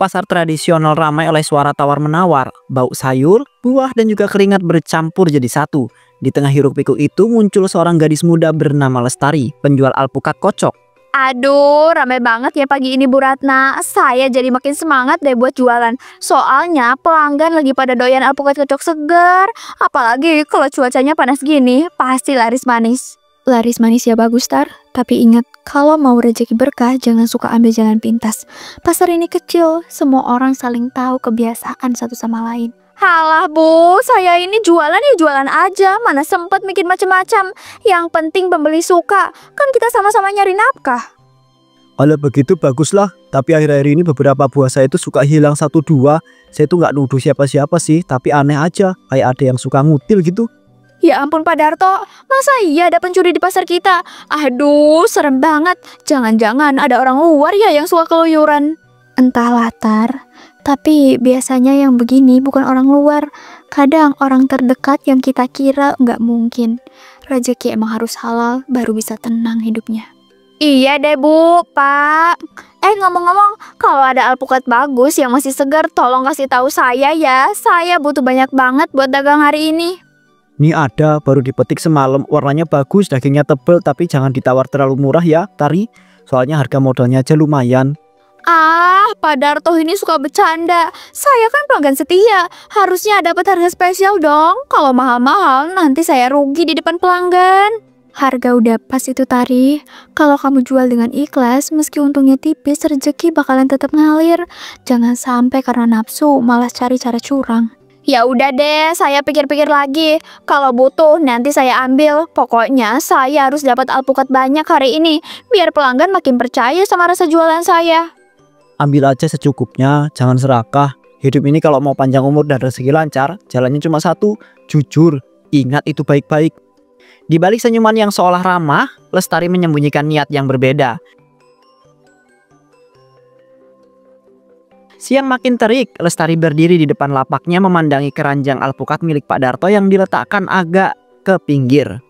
pasar tradisional ramai oleh suara tawar-menawar, bau sayur, buah dan juga keringat bercampur jadi satu. Di tengah hiruk-pikuk itu muncul seorang gadis muda bernama Lestari, penjual alpukat kocok. Aduh, rame banget ya pagi ini Bu Ratna. Saya jadi makin semangat deh buat jualan. Soalnya pelanggan lagi pada doyan alpukat kocok segar. Apalagi kalau cuacanya panas gini, pasti laris manis. Laris manis ya bagus Tar. Tapi ingat, kalau mau rezeki berkah jangan suka ambil jalan pintas. Pasar ini kecil, semua orang saling tahu kebiasaan satu sama lain. Halah Bu, saya ini jualan ya jualan aja, mana sempet bikin macam-macam. Yang penting pembeli suka, kan kita sama-sama nyari nafkah. Kalau begitu baguslah, tapi akhir-akhir ini beberapa buah saya itu suka hilang 1-2. Saya itu nggak nuduh siapa-siapa sih, tapi aneh aja, kayak ada yang suka ngutil gitu. Ya ampun Pak Darto, masa iya ada pencuri di pasar kita? Aduh, serem banget. Jangan-jangan ada orang luar ya yang suka keluyuran. Entahlah Tar, tapi biasanya yang begini bukan orang luar. Kadang orang terdekat yang kita kira nggak mungkin. Rezeki emang harus halal baru bisa tenang hidupnya. Iya deh Bu, Pak. Ngomong-ngomong, kalau ada alpukat bagus yang masih segar, tolong kasih tahu saya ya. Saya butuh banyak banget buat dagang hari ini. Ini ada, baru dipetik semalam, warnanya bagus, dagingnya tebel, tapi jangan ditawar terlalu murah ya, Tari. Soalnya harga modalnya aja lumayan. Ah, Pak Darto ini suka bercanda. Saya kan pelanggan setia, harusnya dapat harga spesial dong. Kalau mahal-mahal nanti saya rugi di depan pelanggan. Harga udah pas itu Tari. Kalau kamu jual dengan ikhlas, meski untungnya tipis, rezeki bakalan tetap ngalir. Jangan sampai karena nafsu malah cari cara curang. Ya udah deh, saya pikir-pikir lagi. Kalau butuh nanti saya ambil. Pokoknya saya harus dapat alpukat banyak hari ini, biar pelanggan makin percaya sama rasa jualan saya. Ambil aja secukupnya, jangan serakah. Hidup ini kalau mau panjang umur dan rezeki lancar, jalannya cuma satu, jujur. Ingat itu baik-baik. Di balik senyuman yang seolah ramah, Lestari menyembunyikan niat yang berbeda. Siang makin terik, Lestari berdiri di depan lapaknya memandangi keranjang alpukat milik Pak Darto yang diletakkan agak ke pinggir.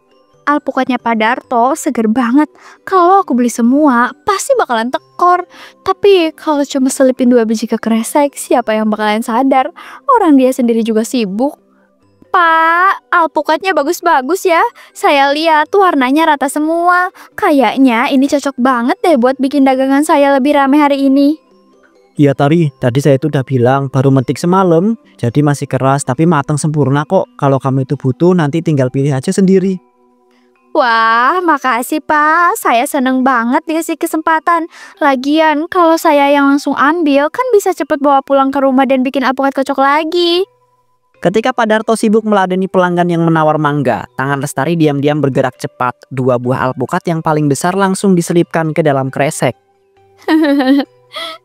Alpukatnya Pak Darto seger banget. Kalau aku beli semua, pasti bakalan tekor. Tapi kalau cuma selipin 2 biji ke kresek, siapa yang bakalan sadar? Orang dia sendiri juga sibuk. Pak, alpukatnya bagus-bagus ya. Saya lihat warnanya rata semua. Kayaknya ini cocok banget deh buat bikin dagangan saya lebih ramai hari ini. Iya Tari, tadi saya itu udah bilang baru metik semalam, jadi masih keras tapi matang sempurna kok. Kalau kamu itu butuh nanti tinggal pilih aja sendiri. Wah, makasih Pak. Saya seneng banget dikasih kesempatan. Lagian kalau saya yang langsung ambil kan bisa cepet bawa pulang ke rumah dan bikin alpukat kocok lagi. Ketika Pak Darto sibuk meladeni pelanggan yang menawar mangga, tangan Lestari diam-diam bergerak cepat. 2 buah alpukat yang paling besar langsung diselipkan ke dalam kresek.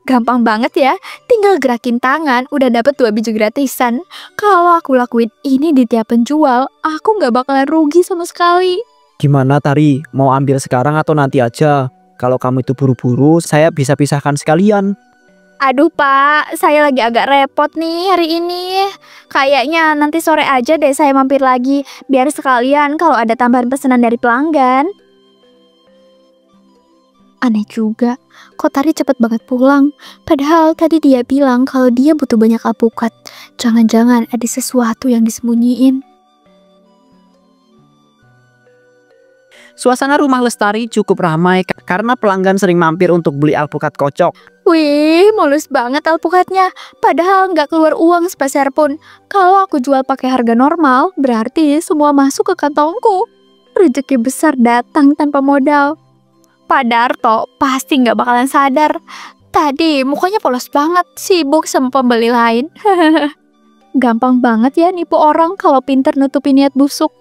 Gampang banget ya, tinggal gerakin tangan udah dapet 2 biji gratisan. Kalau aku lakuin ini di tiap penjual, aku nggak bakalan rugi sama sekali. Gimana Tari, mau ambil sekarang atau nanti aja? Kalau kamu itu buru-buru, saya bisa pisahkan sekalian. Aduh Pak, saya lagi agak repot nih hari ini. Kayaknya nanti sore aja deh saya mampir lagi, biar sekalian kalau ada tambahan pesanan dari pelanggan. Aneh juga, kok Tari cepet banget pulang? Padahal tadi dia bilang kalau dia butuh banyak alpukat. Jangan-jangan ada sesuatu yang disembunyiin. Suasana rumah Lestari cukup ramai karena pelanggan sering mampir untuk beli alpukat kocok. Wih, mulus banget alpukatnya. Padahal nggak keluar uang sepeser pun. Kalau aku jual pakai harga normal, berarti semua masuk ke kantongku. Rezeki besar datang tanpa modal. Pak Darto pasti nggak bakalan sadar. Tadi mukanya polos banget, sibuk sama pembeli lain. Gampang banget ya nipu orang kalau pinter nutupin niat busuk.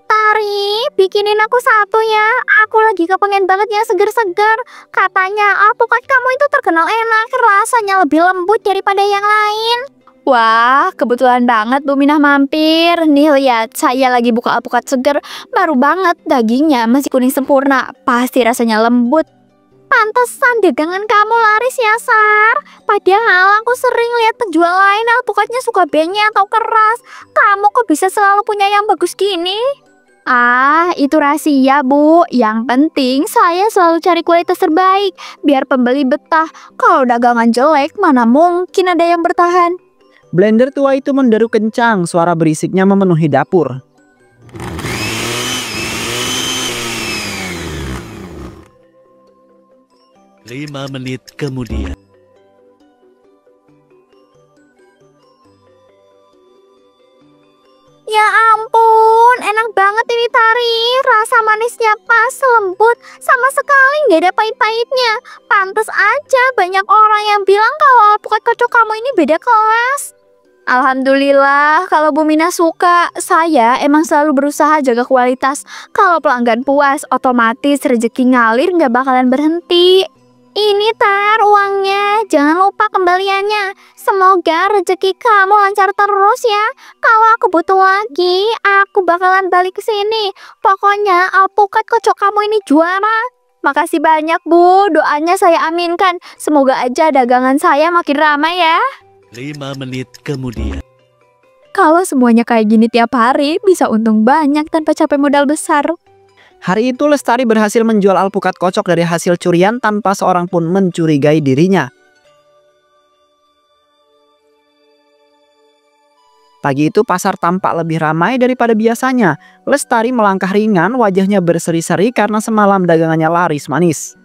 Tari, bikinin aku satu ya. Aku lagi kepengen banget yang segar-segar. Katanya alpukat kamu itu terkenal enak, rasanya lebih lembut daripada yang lain. Wah, kebetulan banget Bu Minah mampir. Nih lihat, saya lagi buka alpukat segar. Baru banget, dagingnya masih kuning sempurna. Pasti rasanya lembut. Pantesan dagangan kamu laris ya, Sar. Padahal aku sering lihat penjual lain alpukatnya suka benyek atau keras. Kamu kok bisa selalu punya yang bagus gini? Ah, itu rahasia, Bu. Yang penting saya selalu cari kualitas terbaik biar pembeli betah. Kalau dagangan jelek, mana mungkin ada yang bertahan. Blender tua itu menderu kencang, suara berisiknya memenuhi dapur. Lima menit kemudian. Ya ampun, enak banget ini tari. Rasa manisnya pas, lembut, sama sekali nggak ada pahit-pahitnya. Pantes aja banyak orang yang bilang kalau alpukat kocok kamu ini beda kelas. Alhamdulillah kalau Bu Mina suka. Saya emang selalu berusaha jaga kualitas. Kalau pelanggan puas, otomatis rezeki ngalir nggak bakalan berhenti. Ini Tar uangnya, jangan lupa kembaliannya. Semoga rezeki kamu lancar terus ya. Kalau aku butuh lagi, aku bakalan balik ke sini. Pokoknya alpukat kocok kamu ini juara. Makasih banyak Bu, doanya saya aminkan. Semoga aja dagangan saya makin ramai ya. 5 menit kemudian. Kalau semuanya kayak gini tiap hari, bisa untung banyak tanpa capek modal besar. Hari itu Lestari berhasil menjual alpukat kocok dari hasil curian tanpa seorang pun mencurigai dirinya. Pagi itu pasar tampak lebih ramai daripada biasanya. Lestari melangkah ringan, wajahnya berseri-seri karena semalam dagangannya laris manis.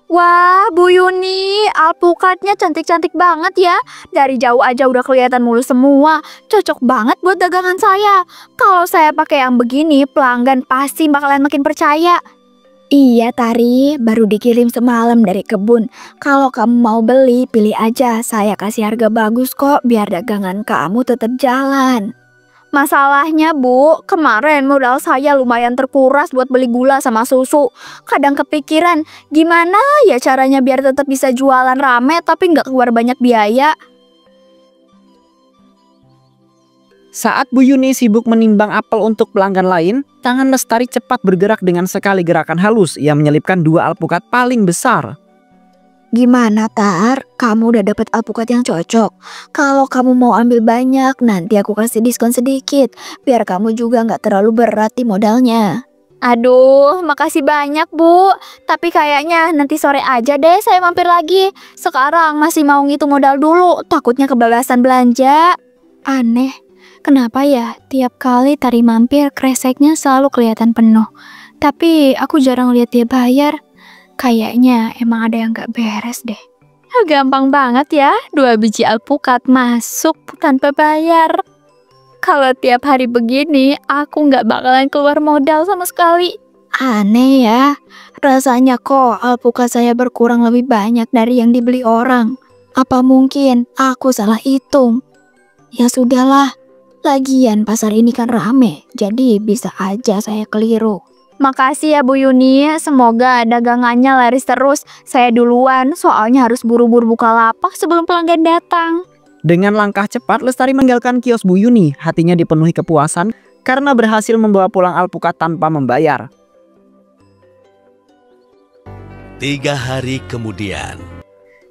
Wah, Bu Yuni, alpukatnya cantik-cantik banget ya. Dari jauh aja udah kelihatan mulus semua. Cocok banget buat dagangan saya. Kalau saya pakai yang begini, pelanggan pasti bakalan makin percaya. Iya Tari, baru dikirim semalam dari kebun. Kalau kamu mau beli, pilih aja. Saya kasih harga bagus kok, biar dagangan kamu tetap jalan. Masalahnya Bu, kemarin modal saya lumayan terkuras buat beli gula sama susu. Kadang kepikiran, gimana ya caranya biar tetap bisa jualan rame tapi nggak keluar banyak biaya. Saat Bu Yuni sibuk menimbang apel untuk pelanggan lain, tangan Lestari cepat bergerak dengan sekali gerakan halus. Ia menyelipkan 2 alpukat paling besar. Gimana Tar, kamu udah dapat alpukat yang cocok? Kalau kamu mau ambil banyak, nanti aku kasih diskon sedikit, biar kamu juga nggak terlalu berat di modalnya. Aduh, makasih banyak Bu. Tapi kayaknya nanti sore aja deh saya mampir lagi. Sekarang masih mau ngitung modal dulu, takutnya kebablasan belanja. Aneh, kenapa ya tiap kali Tari mampir kreseknya selalu kelihatan penuh. Tapi aku jarang lihat dia bayar. Kayaknya emang ada yang gak beres deh. Gampang banget ya, 2 biji alpukat masuk tanpa bayar. Kalau tiap hari begini, aku gak bakalan keluar modal sama sekali. Aneh ya, rasanya kok alpukat saya berkurang lebih banyak dari yang dibeli orang. Apa mungkin aku salah hitung? Ya sudahlah, lagian pasar ini kan rame, jadi bisa aja saya keliru. Makasih ya Bu Yuni, semoga dagangannya laris terus. Saya duluan, soalnya harus buru-buru buka lapak sebelum pelanggan datang. Dengan langkah cepat, Lestari meninggalkan kios Bu Yuni. Hatinya dipenuhi kepuasan karena berhasil membawa pulang alpukat tanpa membayar. 3 hari kemudian.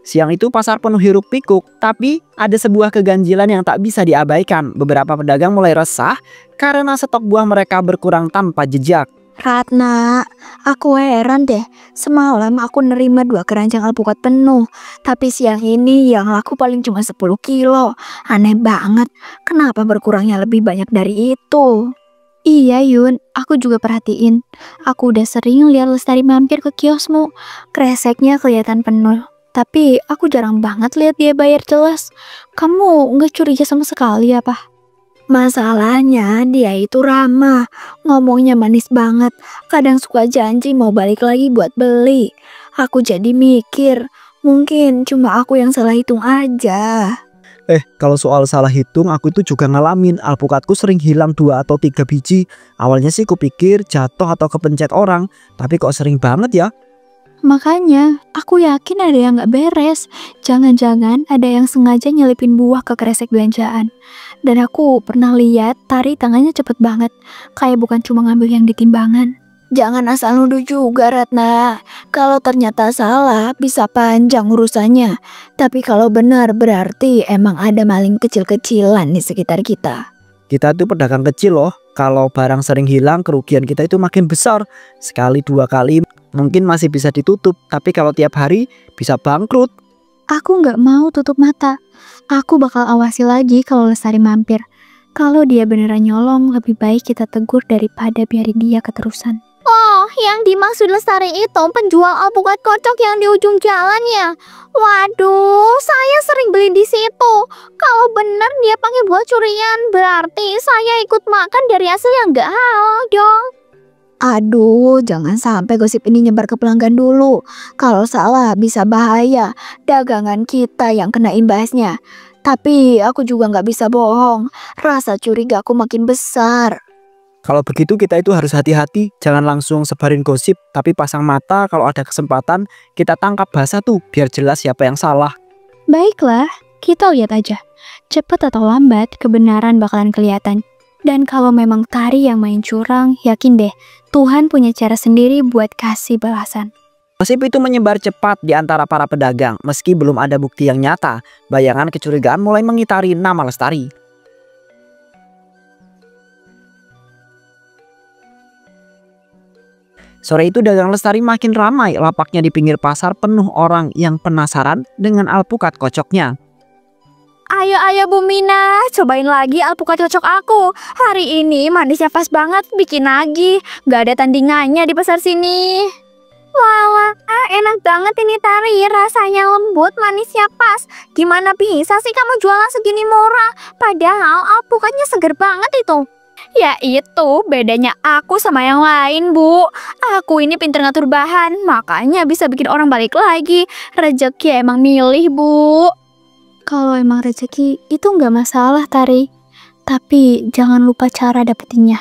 Siang itu pasar penuh hiruk pikuk, tapi ada sebuah keganjilan yang tak bisa diabaikan. Beberapa pedagang mulai resah karena stok buah mereka berkurang tanpa jejak. Ratna, aku heran deh. Semalam aku nerima 2 keranjang alpukat penuh, tapi siang ini yang laku paling cuma 10 kilo. Aneh banget, kenapa berkurangnya lebih banyak dari itu? Iya Yun, aku juga perhatiin. Aku udah sering lihat Lestari mampir ke kiosmu. Kreseknya kelihatan penuh, tapi aku jarang banget lihat dia bayar jelas. Kamu nggak curiga sama sekali apa? Masalahnya dia itu ramah, ngomongnya manis banget, kadang suka janji mau balik lagi buat beli. Aku jadi mikir, mungkin cuma aku yang salah hitung aja. Kalau soal salah hitung, aku itu juga ngalamin. Alpukatku sering hilang 2 atau 3 biji. Awalnya sih kupikir jatuh atau kepencet orang, tapi kok sering banget ya. Makanya, aku yakin ada yang gak beres. Jangan-jangan ada yang sengaja nyelipin buah ke kresek belanjaan. Dan aku pernah lihat Tari tangannya cepet banget. Kayak bukan cuma ngambil yang di timbangan. Jangan asal nuduh juga Ratna. Kalau ternyata salah, bisa panjang urusannya. Tapi kalau benar berarti emang ada maling kecil-kecilan di sekitar kita. Kita tuh pedagang kecil loh. Kalau barang sering hilang, kerugian kita itu makin besar. Sekali 2 kali mungkin masih bisa ditutup, tapi kalau tiap hari bisa bangkrut. Aku nggak mau tutup mata. Aku bakal awasi lagi kalau Lestari mampir. Kalau dia beneran nyolong, lebih baik kita tegur daripada biarin dia keterusan. Oh, yang dimaksud Lestari itu penjual alpukat kocok yang di ujung jalan ya? Waduh, saya sering beli di situ. Kalau bener dia pakai buat curian, berarti saya ikut makan dari hasil yang nggak halal dong. Aduh, jangan sampai gosip ini nyebar ke pelanggan dulu. Kalau salah bisa bahaya. Dagangan kita yang kena imbasnya. Tapi aku juga nggak bisa bohong. Rasa curiga aku makin besar. Kalau begitu kita itu harus hati-hati, jangan langsung sebarin gosip, tapi pasang mata kalau ada kesempatan kita tangkap basah tuh biar jelas siapa yang salah. Baiklah, kita lihat aja. Cepat atau lambat kebenaran bakalan kelihatan. Dan kalau memang Tari yang main curang, yakin deh Tuhan punya cara sendiri buat kasih balasan. Gosip itu menyebar cepat di antara para pedagang. Meski belum ada bukti yang nyata, bayangan kecurigaan mulai mengitari nama Lestari. Sore itu dagang Lestari makin ramai, lapaknya di pinggir pasar penuh orang yang penasaran dengan alpukat kocoknya. Ayo Bu Mina, cobain lagi alpukat kocok aku. Hari ini manisnya pas banget, bikin lagi. Gak ada tandingannya di pasar sini. Wah, enak banget ini Tari. Rasanya lembut, manisnya pas. Gimana bisa sih kamu jualan segini murah? Padahal alpukatnya seger banget itu. Ya itu bedanya aku sama yang lain, Bu. Aku ini pinter ngatur bahan, makanya bisa bikin orang balik lagi. Rezeki emang milih, Bu. Kalau emang rezeki itu nggak masalah, Tari. Tapi jangan lupa cara dapetinnya.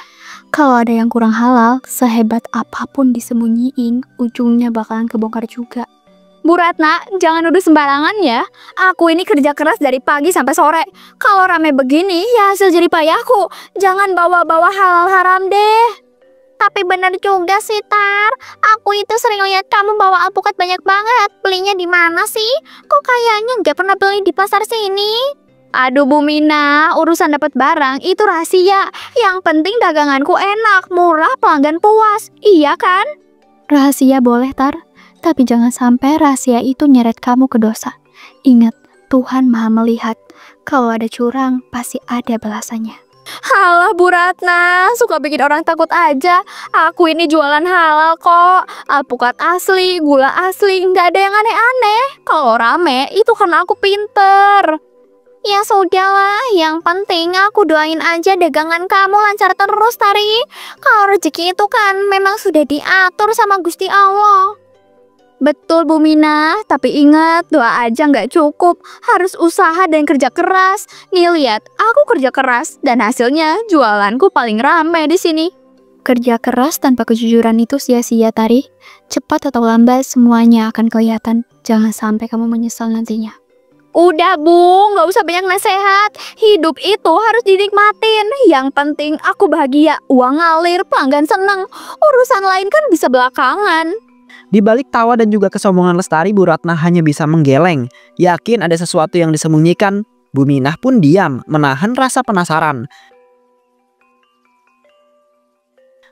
Kalau ada yang kurang halal, sehebat apapun disembunyiin, ujungnya bakalan kebongkar juga. Bu Ratna, jangan nuduh sembarangan ya. Aku ini kerja keras dari pagi sampai sore. Kalau rame begini, ya hasil jerih payahku. Jangan bawa-bawa halal haram deh. Tapi benar juga sih, Tar. Aku itu sering lihat kamu bawa alpukat banyak banget. Belinya di mana sih? Kok kayaknya nggak pernah beli di pasar sini? Aduh Bu Mina, urusan dapat barang itu rahasia. Yang penting daganganku enak, murah, pelanggan puas. Iya kan? Rahasia boleh, Tar. Tapi jangan sampai rahasia itu nyeret kamu ke dosa. Ingat, Tuhan Maha melihat. Kalau ada curang, pasti ada balasannya. Halah Bu Ratna, suka bikin orang takut aja. Aku ini jualan halal kok. Alpukat asli, gula asli, nggak ada yang aneh-aneh. Kalau rame, itu karena aku pinter. Ya sudahlah, yang penting aku doain aja dagangan kamu lancar terus, Tari. Kalau rezeki itu kan memang sudah diatur sama Gusti Allah. Betul Bu Mina, tapi ingat doa aja nggak cukup, harus usaha dan kerja keras. Nih lihat, aku kerja keras dan hasilnya jualanku paling ramai di sini. Kerja keras tanpa kejujuran itu sia-sia, Tari. Cepat atau lambat semuanya akan kelihatan. Jangan sampai kamu menyesal nantinya. Udah Bu, nggak usah banyak nasihat. Hidup itu harus dinikmatin. Yang penting aku bahagia, uang ngalir, pelanggan seneng. Urusan lain kan bisa belakangan. Di balik tawa dan juga kesombongan Lestari, Bu Ratna hanya bisa menggeleng. Yakin ada sesuatu yang disembunyikan, Bu Minah pun diam, menahan rasa penasaran.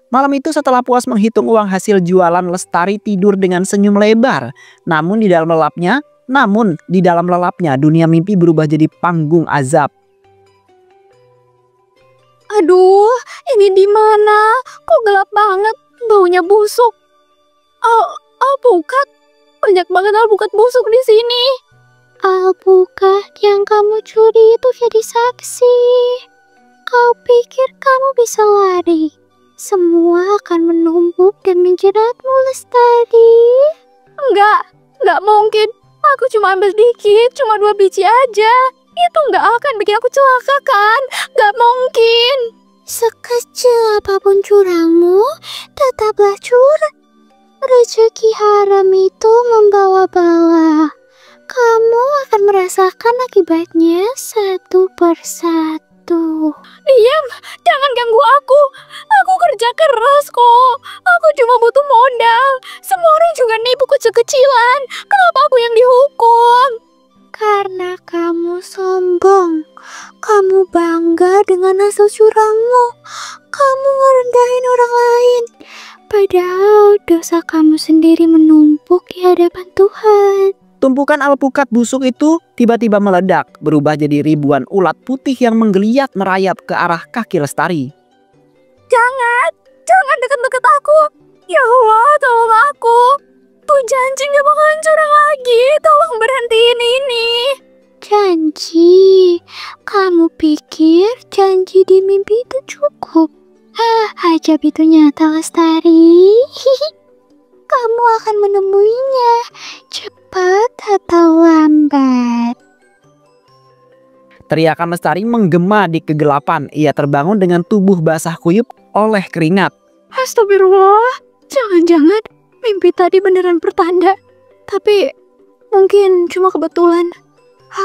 Malam itu setelah puas menghitung uang hasil jualan, Lestari tidur dengan senyum lebar. Namun di dalam lelapnya dunia mimpi berubah jadi panggung azab. Aduh, ini di mana? Kok gelap banget? Baunya busuk. Alpukat, banyak banget alpukat busuk di sini. Alpukat yang kamu curi itu jadi saksi. Kau pikir kamu bisa lari? Semua akan menumpuk dan menjeratmu, Lestari. Enggak mungkin. Aku cuma ambil dikit, cuma 2 biji aja. Itu nggak akan bikin aku celaka kan? Nggak mungkin. Sekecil apapun curangmu, tetaplah curang. Rezeki haram itu membawa bala. Kamu akan merasakan akibatnya satu persatu. Diam, jangan ganggu aku. Aku kerja keras kok. Aku cuma butuh modal. Semua orang juga nipu kecil-kecilan. Kenapa aku yang dihukum? Karena kamu sombong. Kamu bangga dengan hasil curangmu. Kamu ngerendahin orang lain. Padahal dosa kamu sendiri menumpuk di hadapan Tuhan. Tumpukan alpukat busuk itu tiba-tiba meledak, berubah jadi ribuan ulat putih yang menggeliat merayap ke arah kaki Lestari. Jangan deket-deket aku. Ya Allah, tolong aku. Tuh janji gak bakalan curang lagi. Tolong berhentiin ini. Janji? Kamu pikir janji di mimpi itu cukup? Ajab itu nyata, Lestari. Kamu akan menemuinya, cepat atau lambat. Teriakan Lestari menggema di kegelapan. Ia terbangun dengan tubuh basah kuyup oleh keringat. Astagfirullah, jangan-jangan mimpi tadi beneran pertanda. Tapi mungkin cuma kebetulan.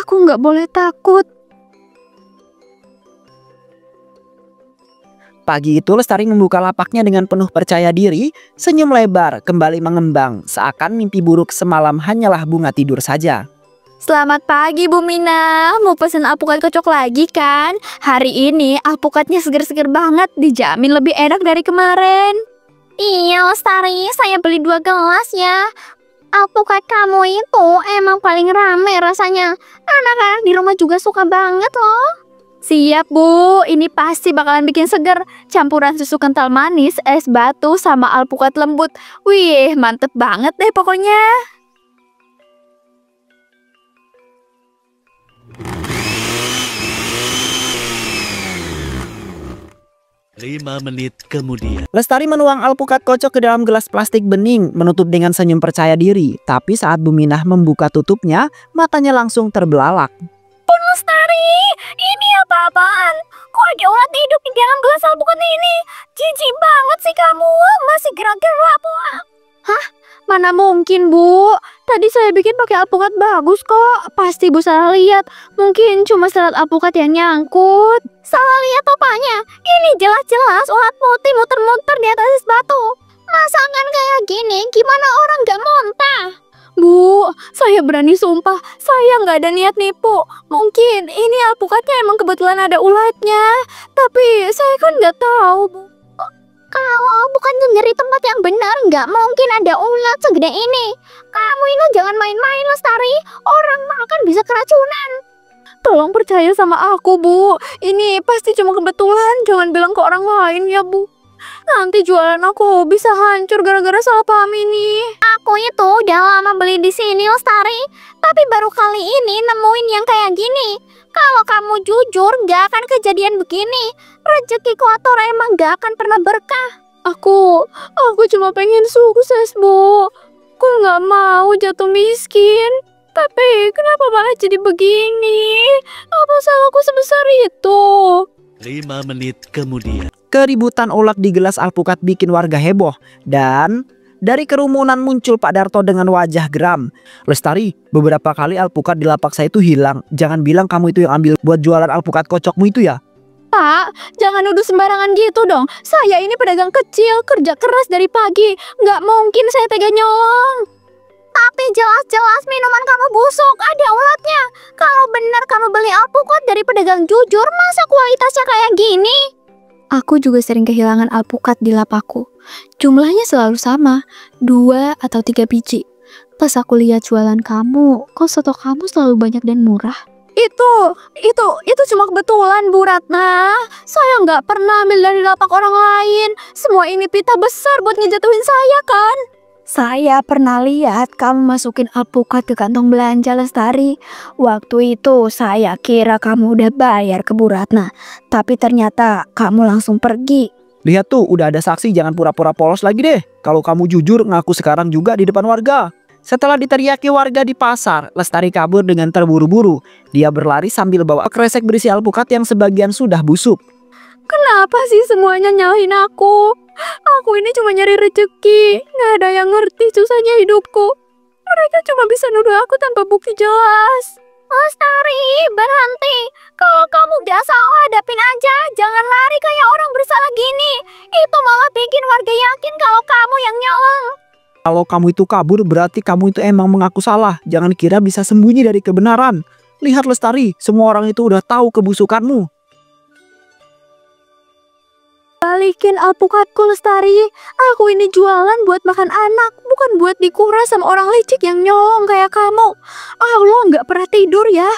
Aku nggak boleh takut. Pagi itu Lestari membuka lapaknya dengan penuh percaya diri, senyum lebar kembali mengembang, seakan mimpi buruk semalam hanyalah bunga tidur saja. Selamat pagi Bu Mina, mau pesen alpukat kocok lagi kan? Hari ini alpukatnya seger-seger banget, dijamin lebih enak dari kemarin. Iya Lestari, saya beli 2 gelas ya. Alpukat kamu itu emang paling rame rasanya. Anak-anak di rumah juga suka banget loh. Siap Bu, ini pasti bakalan bikin seger. Campuran susu kental manis, es batu, sama alpukat lembut. Wih, mantep banget deh pokoknya. Lima menit kemudian. Lestari menuang alpukat kocok ke dalam gelas plastik bening, menutup dengan senyum percaya diri. Tapi saat Bu Minah membuka tutupnya, matanya langsung terbelalak. Pun Lestari, ini apa-apaan? Kok ada ulat hidup di dalam gelas alpukat ini? Jijik banget sih kamu, masih gerak-gerak Bu. Hah? Mana mungkin Bu? Tadi saya bikin pakai alpukat bagus kok. Pasti Bu salah lihat. Mungkin cuma serat alpukat yang nyangkut. Salah lihat apanya? Ini jelas-jelas ulat putih muter-muter di atas es batu. Masakan kayak gini, gimana orang gak muntah? Bu, saya berani sumpah, saya nggak ada niat nipu. Mungkin ini alpukatnya emang kebetulan ada ulatnya. Tapi saya kan nggak tahu, Bu. Kalau bukan nyari tempat yang benar, nggak mungkin ada ulat segede ini. Kamu ini jangan main-main, Lestari. Orang makan bisa keracunan. Tolong percaya sama aku, Bu. Ini pasti cuma kebetulan. Jangan bilang ke orang lain ya, Bu. Nanti jualan aku bisa hancur gara-gara salah paham ini. Aku itu udah lama beli di sini, Lestari. Tapi baru kali ini nemuin yang kayak gini. Kalau kamu jujur, gak akan kejadian begini. Rezeki kotor emang gak akan pernah berkah. Aku cuma pengen sukses, Bu. Aku gak mau jatuh miskin. Tapi kenapa malah jadi begini? Apa salahku sebesar itu? 5 menit kemudian. Keributan ulat di gelas alpukat bikin warga heboh. Dan dari kerumunan muncul Pak Darto dengan wajah geram. Lestari, beberapa kali alpukat di lapak saya itu hilang. Jangan bilang kamu itu yang ambil buat jualan alpukat kocokmu itu ya? Pak, jangan nuduh sembarangan gitu dong. Saya ini pedagang kecil, kerja keras dari pagi. Nggak mungkin saya tega nyolong. Tapi jelas-jelas minuman kamu busuk, ada ulatnya. Kalau benar kamu beli alpukat dari pedagang jujur, masa kualitasnya kayak gini? Aku juga sering kehilangan alpukat di lapakku. Jumlahnya selalu sama, 2 atau 3 biji. Pas aku lihat jualan kamu, kok stok kamu selalu banyak dan murah. Itu cuma kebetulan, Bu Ratna. Saya nggak pernah ambil dari lapak orang lain. Semua ini pita besar buat ngejatuhin saya kan? Saya pernah lihat kamu masukin alpukat ke kantong belanja, Lestari. Waktu itu saya kira kamu udah bayar ke Bu Ratna. Tapi ternyata kamu langsung pergi. Lihat tuh, udah ada saksi, jangan pura-pura polos lagi deh. Kalau kamu jujur, ngaku sekarang juga di depan warga. Setelah diteriaki warga di pasar, Lestari kabur dengan terburu-buru. Dia berlari sambil bawa kresek berisi alpukat yang sebagian sudah busuk. Kenapa sih semuanya nyalahin aku? Aku ini cuma nyari rezeki. Nggak ada yang ngerti susahnya hidupku. Mereka cuma bisa nuduh aku tanpa bukti jelas. Lestari, berhenti. Kalau kamu udah salah, hadapin aja. Jangan lari kayak orang bersalah gini. Itu malah bikin warga yakin kalau kamu yang nyolong. Kalau kamu itu kabur, berarti kamu itu emang mengaku salah. Jangan kira bisa sembunyi dari kebenaran. Lihat Lestari, semua orang itu udah tahu kebusukanmu. Balikin alpukatku Lestari. Aku ini jualan buat makan anak, bukan buat dikuras sama orang licik yang nyolong kayak kamu. Allah nggak pernah tidur ya.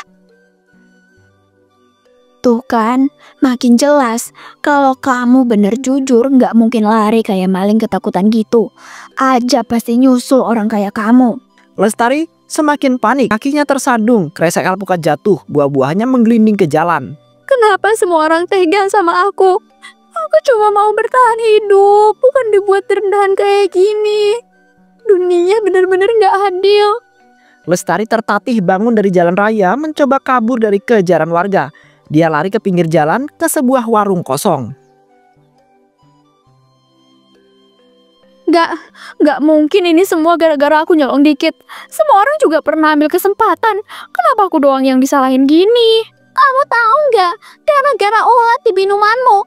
Tuh kan, makin jelas kalau kamu bener jujur nggak mungkin lari kayak maling ketakutan gitu. Aja pasti nyusul orang kayak kamu. Lestari semakin panik, kakinya tersandung, kresek alpukat jatuh, buah-buahnya menggelinding ke jalan. Kenapa semua orang tega sama aku? Aku cuma mau bertahan hidup, bukan dibuat rendahan kayak gini. Dunia bener-bener nggak adil. Lestari tertatih bangun dari jalan raya, mencoba kabur dari kejaran warga. Dia lari ke pinggir jalan ke sebuah warung kosong. Nggak mungkin ini semua gara-gara aku nyolong dikit. Semua orang juga pernah ambil kesempatan. Kenapa aku doang yang disalahin gini? Kamu tahu nggak? Gara-gara ulat di minumanmu,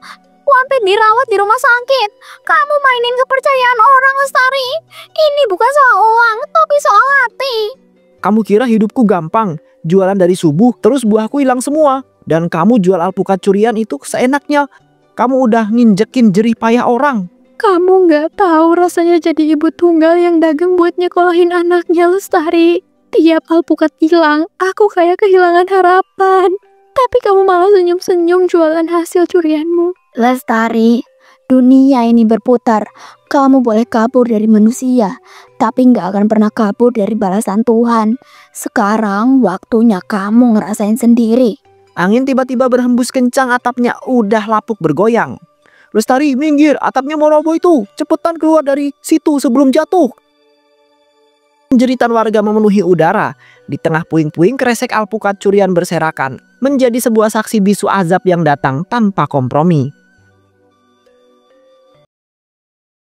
aku hampir dirawat di rumah sakit. Kamu mainin kepercayaan orang, Lestari. Ini bukan soal uang, tapi soal hati. Kamu kira hidupku gampang? Jualan dari subuh, terus buahku hilang semua. Dan kamu jual alpukat curian itu seenaknya. Kamu udah nginjekin jerih payah orang. Kamu nggak tahu rasanya jadi ibu tunggal yang dagang buat nyekolahin anaknya, Lestari. Tiap alpukat hilang, aku kayak kehilangan harapan. Tapi kamu malah senyum-senyum jualan hasil curianmu. Lestari, dunia ini berputar. Kamu boleh kabur dari manusia, tapi nggak akan pernah kabur dari balasan Tuhan. Sekarang waktunya kamu ngerasain sendiri. Angin tiba-tiba berhembus kencang, atapnya udah lapuk bergoyang. Lestari, minggir, atapnya mau roboh itu. Cepetan keluar dari situ sebelum jatuh. Jeritan warga memenuhi udara. Di tengah puing-puing kresek alpukat curian berserakan, menjadi sebuah saksi bisu azab yang datang tanpa kompromi.